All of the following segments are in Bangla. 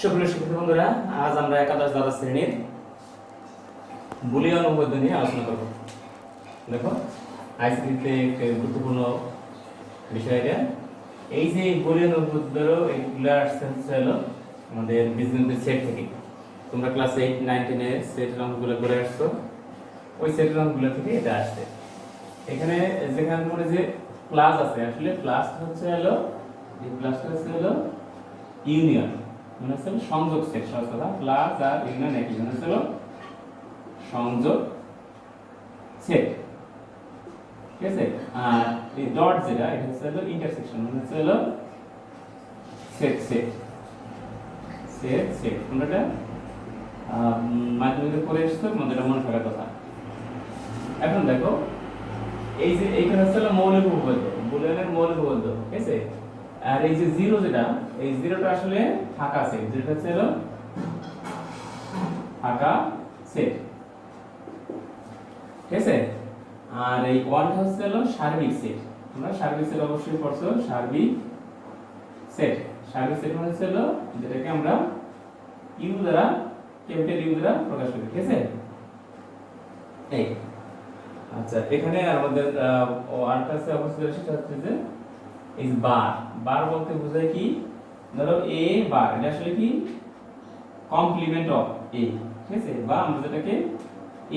সুপ্রিয় শিক্ষার্থী বন্ধুরা, আজ আমরা একাদশ দ্বাদশ শ্রেণীর বুলিয়ান উপপাদ্য নিয়ে আলোচনা করব। দেখো, আইসিটিতে একটি গুরুত্বপূর্ণ বিষয় এটা। এই যে বুলিয়ান উপপাদ্য এগুলো আসছে হলো আমাদের বীজগণিতের সেট থেকে। তোমরা ক্লাস 8, 9, 10 এর সেটের অঙ্কগুলো করে আসছো, ওই সেটের অঙ্কগুলো থেকে এটা আসছে। এখানে যেখানে তোমার যে প্লাস আছে, আসলে প্লাস হচ্ছে হলো এই প্লাসটা হচ্ছে হলো ইউনিয়ন, মানে হচ্ছে সংযোগ সেট। সহজ কথা, প্লাস আর ইউনিয়ন একই, মানে হচ্ছে সংযোগ সেট। ঠিক আছে, আর এই ডট যেটা, এটা হচ্ছে হলো ইন্টারসেকশন, মানে হচ্ছে হলো সেট সেট সেট সেট। তোমরা এটা মাধ্যমিকে পড়ে এসছো, তোমাদের এটা মনে থাকার কথা। এখন দেখো, এই যে এইখানে হচ্ছে হলো মৌলিক উপপাদ্য, বুলিয়ানের মৌলিক উপপাদ্য। ঠিক আছে, আর এই যে জিরো যেটা, এই জিরোটা আসলে ফাঁকা সেট, যেটা হচ্ছে হলো ফাঁকা সেট। ঠিক আছে, আর এই ওয়ানটা হচ্ছে হলো সার্বিক সেট। তোমরা সার্বিক সেট অবশ্যই পড়ছো। সার্বিক সেট, সার্বিক সেট মানে হচ্ছে হলো যেটাকে আমরা ইউ দ্বারা, ক্যাপিটাল ইউ দ্বারা প্রকাশ করি। ঠিক আছে, এই আচ্ছা, এখানে আমাদের ওয়ানটা আছে অবশ্যই, সেটা হচ্ছে যে এই বার। বার বলতে বোঝায় কি, ধরো এ বার, এটা আসলে কি কমপ্লিমেন্ট অফ এ। ঠিক আছে, বা আমরা যেটাকে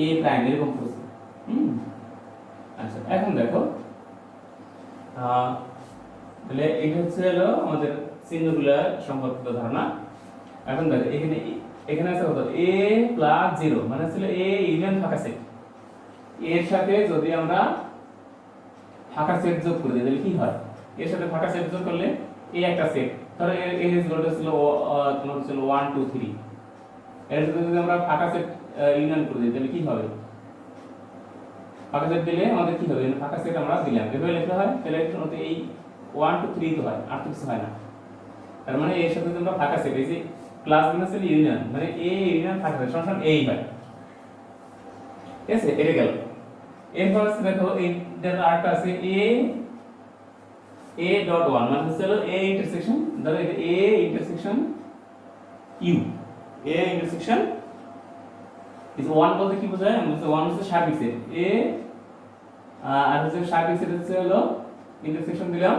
এ প্রাইম এরকম করছি। আচ্ছা, এখন দেখো, তাহলে এটা হচ্ছে হলো আমাদের চিহ্নগুলো সম্পর্কিত ধারণা। এখন দেখো, এখানে এখানে আছে কত, a প্লাস 0, মানে হচ্ছে a ইউনিয়ন ফাঁকা সেট। এর সাথে যদি আমরা ফাঁকা সেট যোগ করে দিই, তাহলে কি হয়? এর সাথে ফাঁকা সেট যোগ করলে এই একটা সেট, ধরো এর এর যোগটা ছিল তোমার ছিল 1 2 3, এর সাথে যদি আমরা ফাঁকা সেট ইউনিয়ন করে দিই, তাহলে কি হবে? ফাঁকা সেট দিলে আমাদের কি হবে? ফাঁকা সেট আমরা দিলাম, এভাবে লেখা হয়। তাহলে এই 1 2 3 তো হয়, আর কিছু হয় না। তার মানে এর সাথে আমরা ফাঁকা সেট, এই যে প্লাস মাইনাস এর ইউনিয়ন, মানে a ইউনিয়ন ফাঁকা সেট সমান এই হয়। ঠিক আছে, এটা গেল। এরপর আছে দেখো, এইটার আরেকটা আছে a ডট 1, মানে হচ্ছে হলো a ইন্টারসেকশন, ধরো এটা a intersection u, a intersection is 1 বলতে কি বোঝায়? আমরা বলতে 1 হচ্ছে সার্বিক সেট a, আর হচ্ছে সার্বিক সেট হচ্ছে হলো ইন্টারসেকশন দিলাম,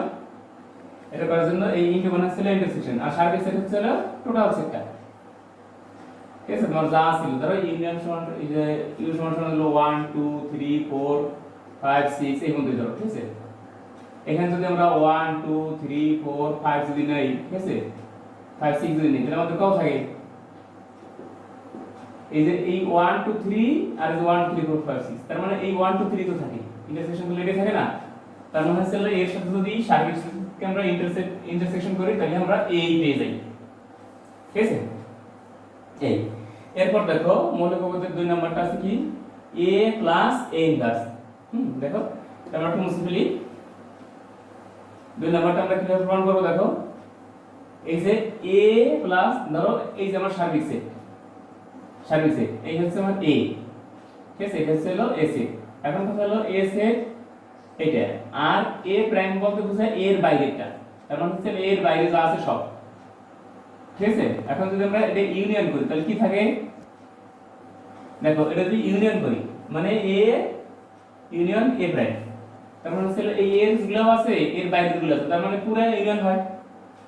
এটা করার জন্য এই ইনটু মানে হচ্ছে ইন্টারসেকশন, আর সার্বিক সেট হচ্ছে হলো টোটাল সেটটা। ঠিক আছে, তোমার যা ছিল, ধরো ইউনিয়ন সমান এই যে ইউ সমান হলো 1 2 3 4 5 6 এই মধ্যে ধরো। ঠিক আছে, এখানে যদি আমরা 1 2 3 4 5 যদি নেই, ঠিক আছে, 5 6 যদি নেই, তাহলে আমাদের কত থাকে? এই যে এই 1 2 3 আর এই যে 1 2 3 4 5 6, তার মানে এই 1 2 3 তো থাকে, ইন্টারসেকশন তো লেগে থাকে না। তার মানে হচ্ছে এর সাথে যদি সার্বিক সেটকে আমরা ইন্টারসেকশন করি, তাহলে আমরা এই পেয়ে যাই। ঠিক আছে, এই এরপর দেখো, মৌলিক উপপাদ্যের 2 নাম্বারটা আছে কি, a প্লাস a ইনভার্স। দেখো, আমরা একটু মুছে ফেলি। 2 নাম্বারটা আমরা কিভাবে প্রমাণ করব? দেখো, এই যে a প্লাস, ধরো এই যে আমার সার্বিক সেট, সার্বিক সেট এই হচ্ছে আমার a। ঠিক আছে, এটা হচ্ছে হলো a সেট। এখন কথা হলো a সেট এটা, আর a প্রাইম বলতে বোঝায় a এর বাইরেটা, তার মানে হচ্ছে a এর বাইরে যা আছে সব। ঠিক আছে, এখন যদি আমরা এটা ইউনিয়ন করি, তাহলে কি থাকে? দেখো, এটা যদি ইউনিয়ন করি, মানে a ইউনিয়ন a প্রাইম, তার মানে হচ্ছে এই এর গুলো আছে, এর বাইরের গুলো আছে, তার মানে পুরো ইউনিয়ন হয়।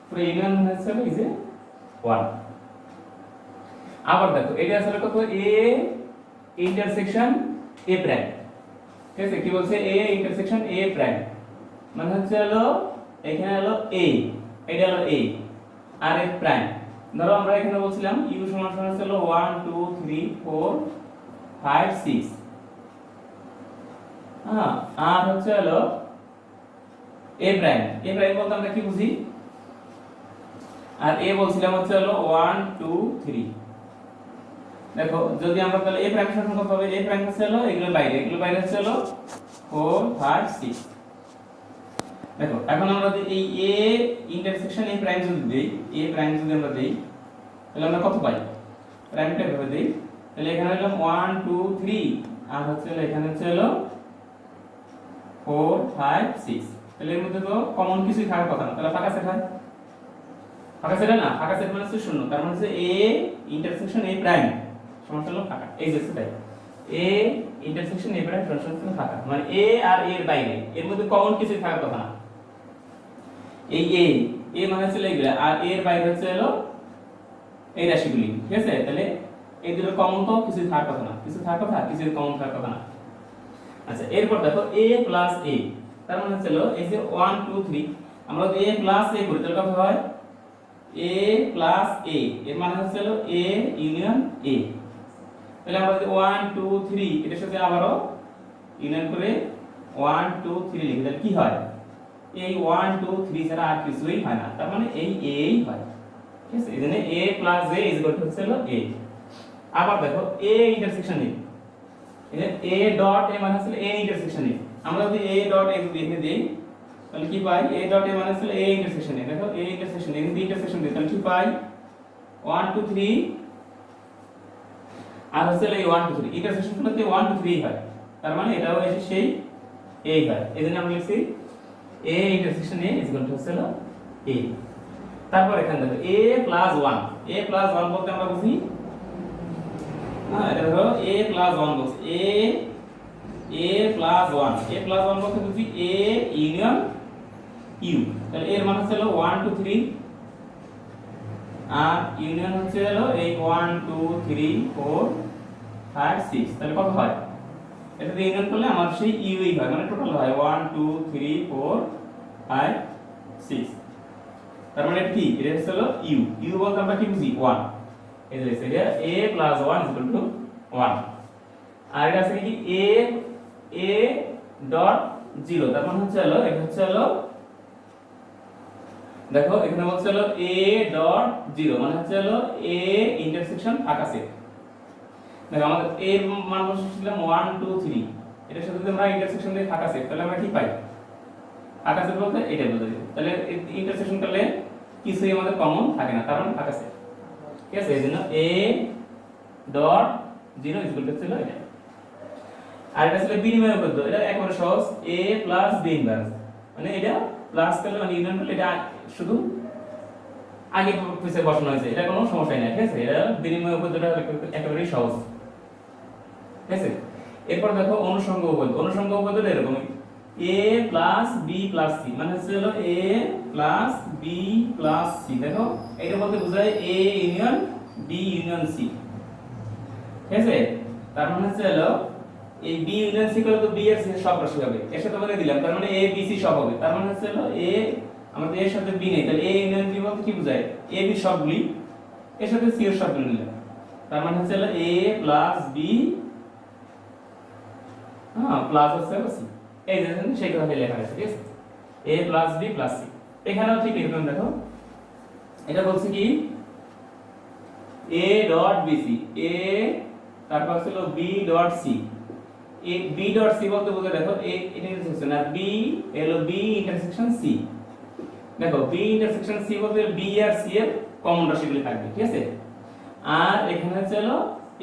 পুরো ইউনিয়ন হচ্ছে এই যে 1। আবার দেখো, এটা আসলে কত, a ইন্টারসেকশন a প্রাইম। ঠিক আছে, কি বলছে? a ইন্টারসেকশন a প্রাইম, মানে হচ্ছে হলো এখানে হলো a, এটা হলো a, আর a প্রাইম। ধরো আমরা এখানে বলছিলাম u সমান সমান হলো 1 2 3 4 5 6, হ্যাঁ, আর হচ্ছে হলো a প্রাইম। a প্রাইম বলতে আমরা কি বুঝি? আর a বলছিলাম হচ্ছে হলো 1 2 3। দেখো, যদি আমরা তাহলে a প্রাইম সমান কত হবে? a প্রাইম হচ্ছে হলো এগুলো বাইরে, এগুলো বাইরে হচ্ছে হলো 4 5 6। দেখো, এখন আমরা যদি এই a ইন্টারসেকশন a প্রাইম যদি দেই, a প্রাইম যদি আমরা দেই, তাহলে আমরা কত পাই? প্রাইমটা এভাবে দেই, তাহলে এখানে হলো 1 2 3, আর হচ্ছে হলো এখানে হচ্ছে হলো 4 5 6। তাহলে এর মধ্যে তো কমন কিছুই থাকার কথা না, তাহলে ফাঁকা সেট হয়। ফাঁকা সেট না, ফাঁকা সেট মানে হচ্ছে শূন্য, তার মানে হচ্ছে a ইন্টারসেকশন a প্রাইম সমান হলো ফাঁকা, এই যে সেটাই a ইন্টারসেকশন a প্রাইম সমান হলো ফাঁকা, মানে a আর a এর বাইরে এর মধ্যে কমন কিছু থাকার কথা না। এই a মানে হচ্ছে এগুলা, আর a এর বাইরে হচ্ছে হলো এই রাশিগুলি, ঠিক আছে? তাহলে এই দুটো কমন তো কিছু থাকার কথা না, কিছু থাকার কথা, কিছু কমন থাকার কথা না। আচ্ছা, এরপর দেখো a প্লাস a, তার মানে হচ্ছে এই যে 1 2 3, আমরা যদি a প্লাস a করি তাহলে কত হয়? a প্লাস a, এর মানে হচ্ছে a ইউনিয়ন a। তাহলে আমরা যদি 1 2 3 এটার সাথে আবারও ইউনিয়ন করে 1 2 3 লিখি, তাহলে কি হয়? এই 1 2 3 ছাড়া আর কিছুই হয় না, তার মানে এই a ই হয়, ঠিক আছে? এজন্য a plus a is equal to হচ্ছে a। আবার দেখো a ইন্টারসেকশন a, এখানে a ডট a মানে হচ্ছে a ইন্টারসেকশন a, আমরা যদি a ডট a যদি এখানে দেই তাহলে কি পাই? a ডট a মানে হচ্ছে a ইন্টারসেকশন a, দেখো a ইন্টারসেকশন a, যদি ইন্টারসেকশন দিই তাহলে কি পাই? 1 2 3 আর হচ্ছে এই 1 2 3 ইন্টারসেকশন করলে 1 2 3 হয়, তার মানে এটাও এসে সেই a হয়, এজন্য আমরা লিখছি a intersection a is equal to হচ্ছে a। তারপর এখানে দেখো a প্লাস 1, a প্লাস 1 বলতে আমরা বুঝি, হ্যাঁ এটা ধরো a প্লাস 1 বলছি, a প্লাস 1, a প্লাস 1 বলতে বুঝি a ইউনিয়ন u, তাহলে এর মান হচ্ছে 1 2 3 আর ইউনিয়ন হচ্ছে এই 1 2 3 4 5 6, তাহলে কত হয়? এটা দিয়ে ইউনিয়ন করলে আমার সেই u ই হয়, মানে টোটাল হয় 1 2 3 4 5 6, তার মানে এটা কি? এটা হচ্ছে u বলতে আমরা কি বুঝি? 1, এই যে এটা a plus 1 is equal to 1। আর এটা আছে কি a ডট 0, তার মানে হচ্ছে এটা হচ্ছে দেখো এখানে বলছে a ডট 0 মানে হচ্ছে a ইন্টারসেকশন ফাঁকা সেট। দেখো আমাদের a এর মান বসেছিলাম 1 2 3, এটার সাথে যদি আমরা ইন্টারসেকশন দিয়ে ফাঁকা সেট, তাহলে আমরা কি পাই? ফাঁকা সেট বলতে এটা বোঝায়, তাহলে ইন্টারসেকশন করলে কিছুই আমাদের কমন থাকে না, কারণ ফাঁকা সেট, ঠিক আছে? এজন্য a dot 0 is equal to ছিল এটা। আর এটা ছিল বিনিময় পদ্ধতি, এটা একেবারে সহজ, a প্লাস b ইনভার্স, মানে এটা প্লাস করলে মানে ইউনিয়ন করলে এটা শুধু আগে পিছে বসানো হয়েছে, এটা কোনো সমস্যা নাই, ঠিক আছে? এটা বিনিময় পদ্ধতিটা একেবারেই সহজ, ঠিক আছে? এরপর দেখো অনুষঙ্গ উপপাদ্য, অনুষঙ্গ উপপাদ্যটা এরকমই a plus b plus c, মানে হচ্ছে a plus b plus c, দেখো এটা বলতে বোঝায় a union b union c, ঠিক আছে? তার মানে হচ্ছে এই b ইউনিয়ন c করলে তো b এর c সব রাশি হবে, এর সাথে বলে দিলাম, তার মানে a b c সব হবে, তার মানে হচ্ছে a আমাদের এর সাথে b নেই, তাহলে a ইউনিয়ন b বলতে কি বোঝায়? a b সবগুলি এর সাথে c এর সবগুলি নিলাম, তার মানে হচ্ছে a প্লাস b প্লাস হচ্ছে c, এই যে সেই কথাটা লেখা আছে, ঠিক আছে? a plus b plus c, এখানেও ঠিক এরকম দেখো, এটা বলছে কি a ডট bc, a তারপর হচ্ছে b dot c, a b dot c বলতে বোঝায় দেখো a ইন্টারসেকশন, আর b হলো b ইন্টারসেকশন c, দেখো b ইন্টারসেকশন c বলতে b আর c এর কমন রাশিগুলি থাকবে, ঠিক আছে? আর এখানে হচ্ছে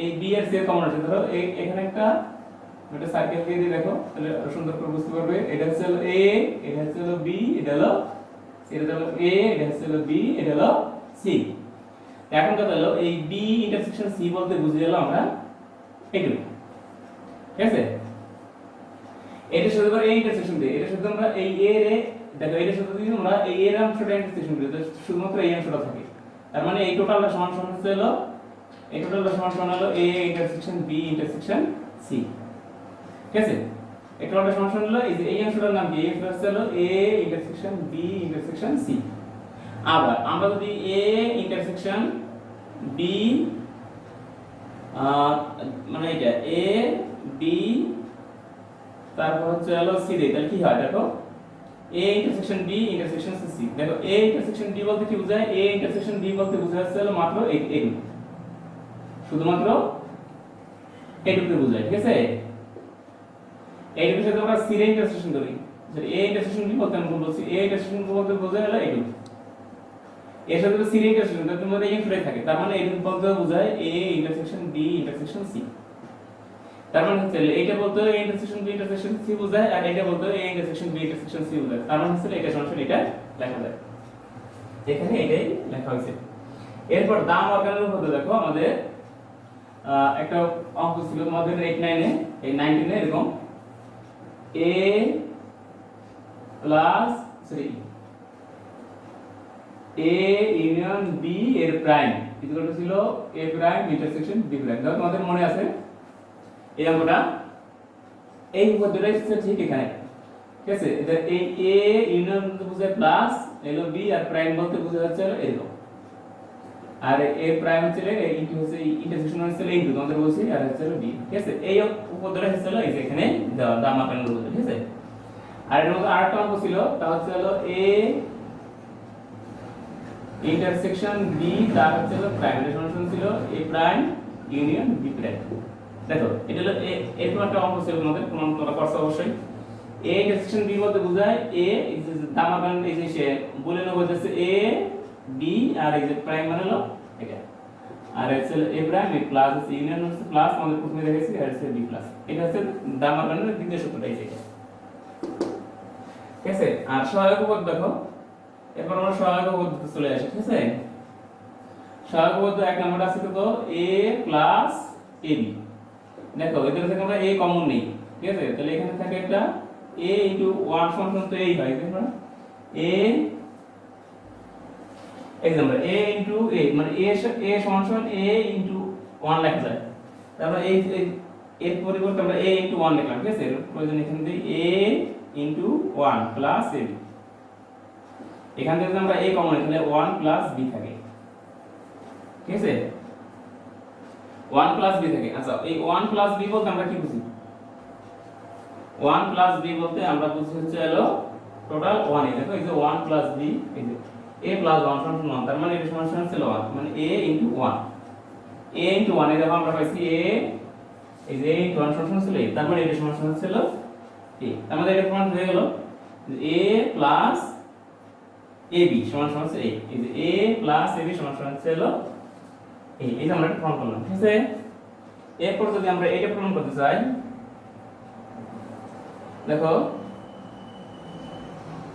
এই b আর c এর কমন রাশি, ধরো এখানে একটা সার্কেল দিয়ে দিই, দেখো তাহলে সুন্দর করে বুঝতে পারবে, এটা হচ্ছে a, এটা হচ্ছে b, এটা হলো c, এটা হলো a, এটা হচ্ছে b, এটা হলো c। এখন কথা হলো এই b ইন্টারসেকশন c বলতে বুঝে গেল আমরা এগুলো, ঠিক আছে? এটার সাথে আমরা a ইন্টারসেকশন দিই, এটার সাথে আমরা এই a রে দেখো, এটার সাথে যদি আমরা এই এর অংশটা ইন্টারসেকশন করি, শুধুমাত্র এই অংশটা থাকে, তার মানে এই টোটালটা সমান সমান হচ্ছে এই টোটালটা সমান সমান হলো a intersection b intersection c, ঠিক আছে? এই টোটালটা সমান সমান হলো এই অংশটার নাম কি? এই অংশটা হচ্ছে a intersection b intersection c। আবার আমরা যদি a ইন্টারসেকশন b মানে এটা a b তারপর হচ্ছে c দেই, তাহলে কি হয়? দেখো a intersection b intersection c, দেখো a ইন্টারসেকশন b বলতে কি বোঝায়? a ইন্টারসেকশন b বলতে বোঝায় হচ্ছে মাত্র এই শুধুমাত্র এইটুকু বোঝায়, ঠিক আছে? এইটুকুর সাথে আমরা c এর ইন্টারসেকশন করি, a ইন্টারসেকশন b বলতে আমরা বলছি a ইন্টারসেকশন বলতে বোঝায় হলো এইটুকু, এর সাথে c এর ইন্টারসেকশন তাহলে তোমাদের এই অংশটাই থাকে, তার মানে এইটুকু বলতে বোঝায় a intersection b intersection c। তার মানে হচ্ছে এটা বলতে a intersection b intersection c বোঝায়, আর এটা বলতে a intersection b intersection c বোঝায়, তার মানে হচ্ছে এটা সরাসরি এটা লেখা যায়। এখানে এটাই লেখা হয়েছে। এরপর দাম অর্গানের উপর দেখো আমাদের একটা অঙ্ক ছিল তোমাদের 8 9 এ, এই 19 এ এরকম a plus sorry a union b এর প্রাইম ইকুয়াল টু ছিল a prime intersection b prime. দেখো তোমাদের মনে আছে এই অঙ্কটা, এই উপদ্রয় ঠিক এখানে, ঠিক আছে? এটা এই a ইউনিয়ন বলতে বোঝায় প্লাস হলো b আর প্রাইম বলতে বোঝা যাচ্ছে হলো এরকম, আর a প্রাইম হচ্ছে এই ইনটু হচ্ছে ইন্টারসেকশন হচ্ছে ইনটু তোমাদের বলছি, আর হচ্ছে হলো b, ঠিক আছে? এই উপদ্রয় হচ্ছে হলো এই যে এখানে দেওয়া দাম আকারের উপর, ঠিক আছে? আর এর মধ্যে আরেকটা অঙ্ক ছিল, তা হচ্ছে হলো a ইন্টারসেকশন b তার হচ্ছে হলো প্রাইম, এর সমান ছিল a prime union b prime. দেখো এটা হলো এরকম একটা অঙ্ক ছিল তোমাদের, প্রমাণ করা করছে অবশ্যই। a ইন্টারসেকশন b বলতে বোঝায় a এই যে দাম আকার এই যে সে বলে নেব হচ্ছে a b আর এই যে প্রাইম মানে হলো এটা, আর হচ্ছে a প্রাইম এই প্লাস হচ্ছে ইউনিয়ন হচ্ছে প্লাস আমাদের প্রথমে দেখেছি, আর হচ্ছে b প্লাস, এটা হচ্ছে দাম আকারের দ্বিতীয় সূত্রটা এই যে, ঠিক আছে? আর সহায়ক উপপাদ্য দেখো, এরপর আমরা সহায়ক উপপাদ্যতে চলে আসি, ঠিক আছে? সহায়ক উপপাদ্য এক নম্বরটা আছে তো a প্লাস ab। দেখো এদের থেকে আমরা a কমন নেই, ঠিক আছে? তাহলে এখানে থাকে একটা a ইনটু 1 সমান তো এই হয়, দেখো a example a into a মানে a সমান a ইনটু 1 লেখা যায়। তারপর এই এর পরিবর্তে আমরা a ইনটু 1 লিখলাম, ঠিক আছে? প্রয়োজন এখানে দিই a ইনটু 1 প্লাস ab। এখান থেকে আমরা a কমন তাহলে 1 প্লাস b থাকে, ঠিক আছে? 1 প্লাস b থাকে। আচ্ছা এই 1 প্লাস b বলতে আমরা কি বুঝি? 1 প্লাস b বলতে আমরা বুঝি হচ্ছে হলো টোটাল 1 এ, দেখো এই যে 1 প্লাস b এই যে a প্লাস 1 সমান 1, তার মানে এটা সমান ছিল 1 মানে a ইনটু 1, a ইনটু 1 এ দেখো আমরা পাইছি a এই যে a ইনটু 1 সমান ছিল a, তার মানে এটা সমান ছিল a, তার মানে এটা প্রমাণ হয়ে গেল a প্লাস ab সমান a, এই যে a প্লাস ab সমান ছিল a, এই যে আমরা এটা প্রমাণ করলাম, ঠিক আছে? এরপর যদি আমরা এটা প্রমাণ করতে চাই, দেখো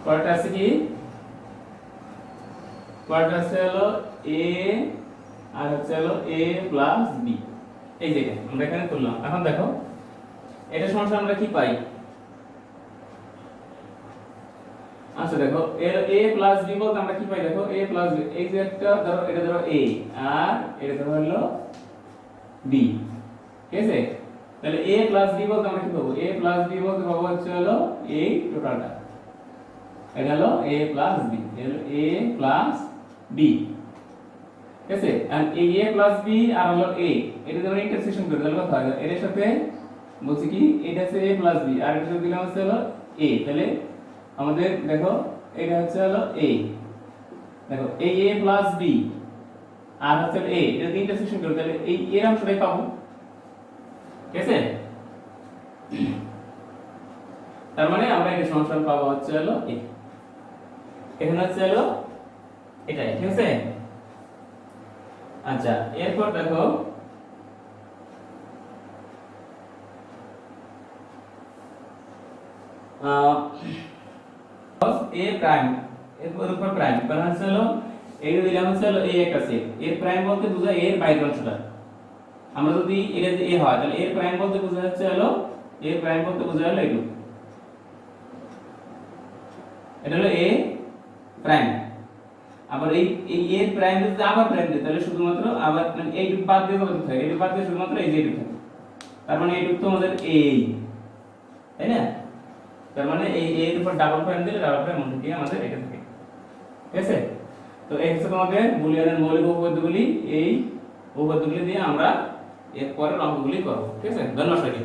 পরেরটা আছে কি, পরেরটা আছে হলো a আর হচ্ছে হলো a প্লাস b, এই যে আমরা এখানে তুললাম। এখন দেখো এটা সমান আমরা কি পাই? আচ্ছা দেখো a প্লাস b বলতে আমরা কি পাই? দেখো a প্লাস b এই যে একটা ধরো এটা ধরো a আর এটা ধরো হলো b, ঠিক আছে? তাহলে a প্লাস b বলতে আমরা কি পাবো? a প্লাস b বলতে পাবো হচ্ছে হলো এই টোটালটা, এটা হলো a প্লাস b, এটা হলো a প্লাস b, ঠিক আছে? আর এই a প্লাস b আর হলো a এটা যখন ইন্টারসেকশন করি তাহলে কত হয়? এর সাথে বলছি কি এটা হচ্ছে a প্লাস b আর এটা দিলাম হচ্ছে হলো a, তাহলে আমাদের দেখো এটা হচ্ছে হলো a, দেখো এই a প্লাস b আর হচ্ছে a এটা ইন্টারসেকশন করি তাহলে এই এর অংশটাই পাবো, ঠিক আছে? তার মানে আমরা এটা সমান পাবো হচ্ছে হলো a, এখানে হচ্ছে হলো এটাই, ঠিক আছে? আচ্ছা এরপর দেখো a প্রাইম এর উপর প্রাইম কারণ হচ্ছে হলো এই দিলাম হচ্ছে হলো a একটা সেট, এর প্রাইম বলতে বোঝায় এর বাইরের অংশটা। আমরা যদি এটা যে a হয় তাহলে এর প্রাইম বলতে বোঝা যাচ্ছে হলো এর প্রাইম বলতে বোঝায় হলো এইটুকু, এটা হলো a প্রাইম। আবার এই এর প্রাইম যদি আবার প্রাইম দিই তাহলে শুধুমাত্র আবার মানে এইটুকু বাদ দিয়ে কত থাকে? এইটুকু বাদ দিয়ে শুধুমাত্র এই যে এইটুকু থাকে, তার মানে এইটুকু তো আমাদের a, তাই না? তার মানে এই এর উপর ডাবল প্রাইম দিলে ডাবল প্রাইম মনে দিয়ে আমাদের এটা থাকে, ঠিক আছে? তো এই হচ্ছে তোমাদের বুলিয়ানের মৌলিক উপপাদ্যগুলি, এই উপপাদ্যগুলি দিয়ে আমরা এর পরের অঙ্কগুলি করব, ঠিক আছে? ধন্যবাদ সবাইকে।